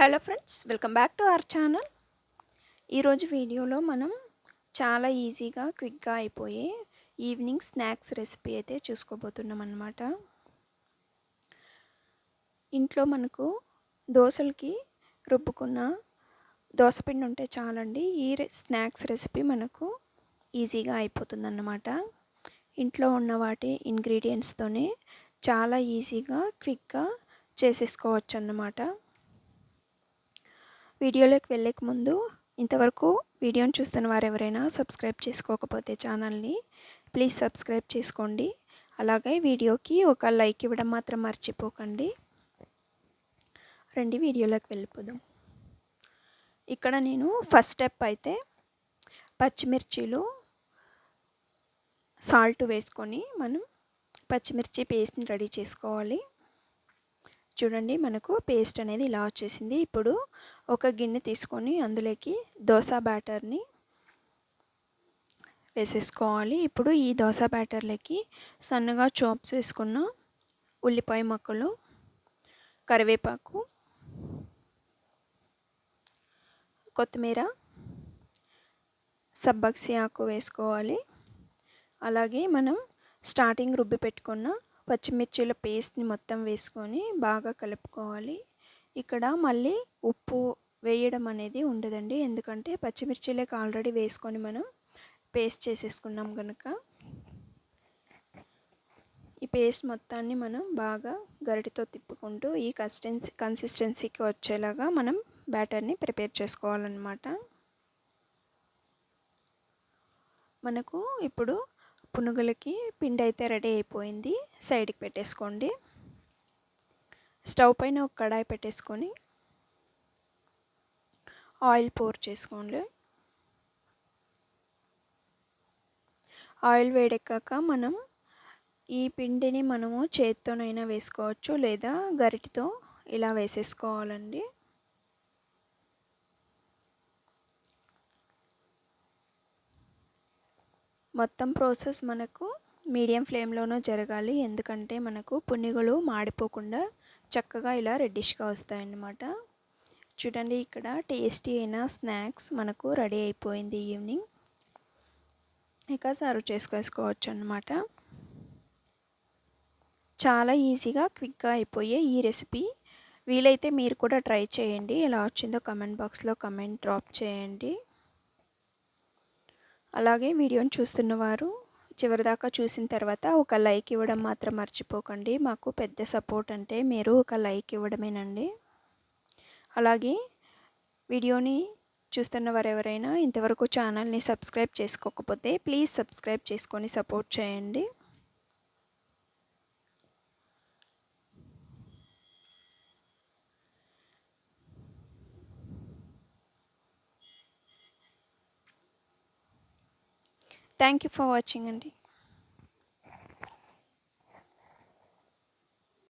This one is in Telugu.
Hello friends, welcome back to our channel. ఈరోజు వీడియోలో మనం చాలా ఈజీగా క్విక్గా అయిపోయే ఈవినింగ్ స్నాక్స్ రెసిపీ అయితే చూసుకోబోతున్నాం అన్నమాట. ఇంట్లో మనకు దోశలకి రుబ్బుకున్న దోసపిండి ఉంటే చాలండి, ఈ స్నాక్స్ రెసిపీ మనకు ఈజీగా అయిపోతుందన్నమాట. ఇంట్లో ఉన్న వాటి ఇంగ్రీడియంట్స్తోనే చాలా ఈజీగా క్విక్గా చేసేసుకోవచ్చు అన్నమాట. వీడియోలోకి వెళ్ళక ముందు ఇంతవరకు వీడియోని చూస్తున్న వారు ఎవరైనా సబ్స్క్రైబ్ చేసుకోకపోతే ఛానల్ని ప్లీజ్ సబ్స్క్రైబ్ చేసుకోండి. అలాగే వీడియోకి ఒక లైక్ ఇవ్వడం మాత్రం మర్చిపోకండి. రండి వీడియోలోకి వెళ్ళిపోదాం. ఇక్కడ నేను ఫస్ట్ స్టెప్ అయితే పచ్చిమిర్చీలు సాల్ట్ వేసుకొని మనం పచ్చిమిర్చి పేస్ట్ని రెడీ చేసుకోవాలి. చూడండి, మనకు పేస్ట్ అనేది ఇలా వచ్చేసింది. ఇప్పుడు ఒక గిన్నె తీసుకొని అందులోకి దోశ బ్యాటర్ని వేసేసుకోవాలి. ఇప్పుడు ఈ దోశ బ్యాటర్లోకి సన్నగా చాప్స్ వేసుకున్న ఉల్లిపాయ ముక్కలు, కరివేపాకు, కొత్తిమీర, సబ్బక్సి ఆకు వేసుకోవాలి. అలాగే మనం స్టార్టింగ్ రుబ్బి పెట్టుకున్న పచ్చిమిర్చీల పేస్ట్ని మొత్తం వేసుకొని బాగా కలుపుకోవాలి. ఇక్కడ మళ్ళీ ఉప్పు వేయడం అనేది ఉండదండి, ఎందుకంటే పచ్చిమిర్చీలకు ఆల్రెడీ వేసుకొని మనం పేస్ట్ చేసేసుకున్నాం కనుక. ఈ పేస్ట్ మొత్తాన్ని మనం బాగా గరిటెతో తిప్పుకుంటూ ఈ కన్సిస్టెన్సీకి వచ్చేలాగా మనం బ్యాటర్ని ప్రిపేర్ చేసుకోవాలన్నమాట. మనకు ఇప్పుడు పునుగులకి పిండి అయితే రెడీ అయిపోయింది. సైడ్కి పెట్టేసుకోండి. స్టవ్ పైన ఒక కడాయి పెట్టేసుకొని ఆయిల్ పోర్ చేసుకోండి. ఆయిల్ వేడెక్కాక మనం ఈ పిండిని మనము చేత్తోనైనా వేసుకోవచ్చు, లేదా గరిటెతో ఇలా వేసేసుకోవాలండి. మొత్తం ప్రాసెస్ మనకు మీడియం ఫ్లేమ్లోనూ జరగాలి, ఎందుకంటే మనకు పునుగులు మాడిపోకుండా చక్కగా ఇలా రెడ్డిష్గా వస్తాయన్నమాట. చూడండి, ఇక్కడ టేస్టీ అయిన స్నాక్స్ మనకు రెడీ అయిపోయింది ఈవినింగ్. ఇక సర్వ్ చేసుకోవచ్చు అన్నమాట. చాలా ఈజీగా క్విక్గా అయిపోయే ఈ రెసిపీ వీలైతే మీరు కూడా ట్రై చేయండి. ఎలా వచ్చిందో కమెంట్ బాక్స్లో కమెంట్ డ్రాప్ చేయండి. అలాగే వీడియోని చూస్తున్నవారు చివరిదాకా చూసిన తర్వాత ఒక లైక్ ఇవ్వడం మాత్రం మర్చిపోకండి. మాకు పెద్ద సపోర్ట్ అంటే మీరు ఒక లైక్ ఇవ్వడమేనండి. అలాగే వీడియోని చూస్తున్నవారు ఎవరైనా ఇంతవరకు ఛానల్ని సబ్స్క్రైబ్ చేసుకోకపోతే ప్లీజ్ సబ్స్క్రైబ్ చేసుకొని సపోర్ట్ చేయండి. థ్యాంక్ యూ ఫర్ వాచింగ్ అండి.